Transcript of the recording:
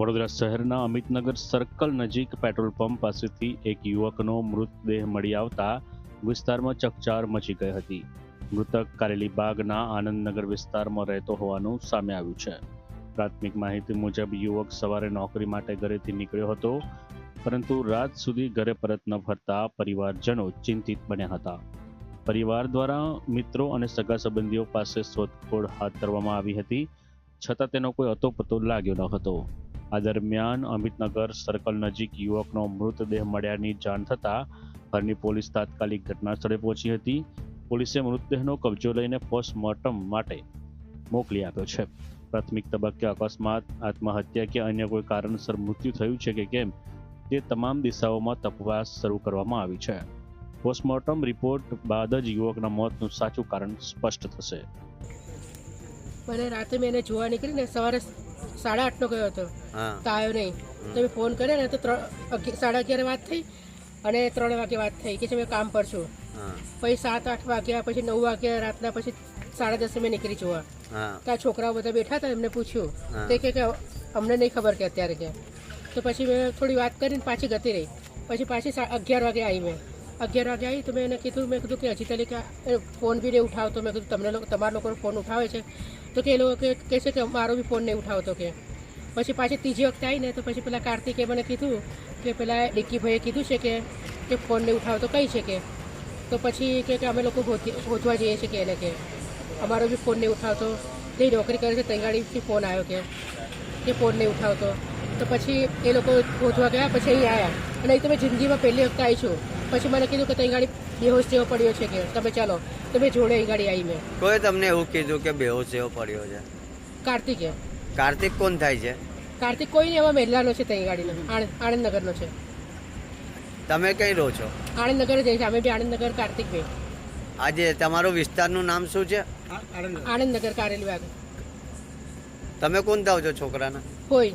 વડોદરા શહેરના અમિતનગર સર્કલ નજીક petrol pump પાસેથી એક યુવકનો મૃતદેહ મળી આવતા વિસ્તારમાં ચકચાર મચી ગઈ હતી. મૃતક કારેલીબાગના આનંદનગર વિસ્તારમાં રહેતો હોવાનું સામે આવ્યું છે. પ્રાથમિક માહિતી મુજબ યુવક સવારે નોકરી માટે ઘરેથી નીકળ્યો હતો, પરંતુ રાત સુધી ઘરે પરત ન ફરતા પરિવારજનો ચિંતિત બન્યા હતા. પરિવાર દ્વારા મિત્રો અને સગા સંબંધીઓ પાસે શોધખોળ હાથ ધરવામાં આવી હતી, છતાં તેનો કોઈ અતોપતો લાગ્યો ન હતો. આ દરમિયાન અમિતનગર સર્કલ નજીક યુવકનો મૃતદેહ મળ્યાની જાણ થતાં ઘરની પોલીસ તાત્કાલિક ઘટના સ્થળે પહોંચી હતી. પોલીસે મૃતદેહનો કબજો લઈને પોસ્ટમોર્ટમ માટે મોકલી આપ્યો છે. પ્રાથમિક તબક્કે અકસ્માત, આત્મહત્યા કે અન્ય કોઈ કારણસર મૃત્યુ થયું છે કે કેમ તે તમામ દિશાઓમાં તપાસ શરૂ કરવામાં આવી છે. પોસ્ટમોર્ટમ રિપોર્ટ બાદ જ યુવકના મોતનું સાચું કારણ સ્પષ્ટ થશે. મને રાતે મેં એને જોવા નીકળીને સવારે 8:30 ગયો હતો, તો આવ્યો નહીં. તો મેં ફોન કર્યો ને તો 11:30 વાત થઈ અને 3 વાગે વાત થઈ કે મેં કામ પર છું. પછી 7-8 વાગ્યા, પછી 9 વાગ્યા રાતના, પછી 10:30 મેં નીકળી જોવા. તો આ છોકરાઓ બધા બેઠા હતા, એમને પૂછ્યું તે કે અમને નહીં ખબર કે અત્યારે કે. તો પછી મેં થોડી વાત કરીને પાછી જતી રહી. પછી 11 વાગે આવી. મેં 11 વાગે આવી તો મેં એને કીધું કે હજી તરીકે ફોન બી નહીં ઉઠાવતો. મેં કીધું તમારા લોકોનો ફોન ઉઠાવે છે? તો કે એ લોકો કહે છે કે મારો બી ફોન નહીં ઉઠાવતો કે. પછી ત્રીજી વખતે આવીને તો પછી પેલા કાર્તિકે મને કીધું કે પેલા ડિક્કીભાઈએ કીધું છે કે ફોન નહીં ઉઠાવતો કઈ છે કે. તો પછી કે અમે લોકો ગોતવા જઈએ છીએ કે એને કે અમારો બી ફોન નહીં ઉઠાવતો. જે નોકરી કરે છે તૈયારીથી ફોન આવ્યો કે ફોન નહીં ઉઠાવતો. તો પછી એ લોકો ગોતવા ગયા, પછી અહીં આવ્યા. અને અહીં તો મેં જિંદગીમાં પહેલી વખત આવી છું. પછી મને કીધું કે ત્યાં ગાડી બેહોશ જેવો પડ્યો છે કે તમે ચાલો. તો મેં જોડે અહીં ગાડી આવી. મેં કોઈ તમને એવું કીધું કે બેહોશ જેવો પડ્યો છે? કાર્તિકે. કાર્તિક કોણ થાય છે? કાર્તિક કોઈ નહીં, એમાં મહિલાનો છે. ત્યાં ગાડીનો આણંદનગરનો છે. તમે કઈ રહો છો? આણંદનગર જઈએ છીએ અમે બી. આણંદનગર કાર્તિકભાઈ. આજે તમારું વિસ્તારનું નામ શું છે? આણંદનગર કારેલીબાગ. તમે કોણ થાવ છો છોકરાના? હોય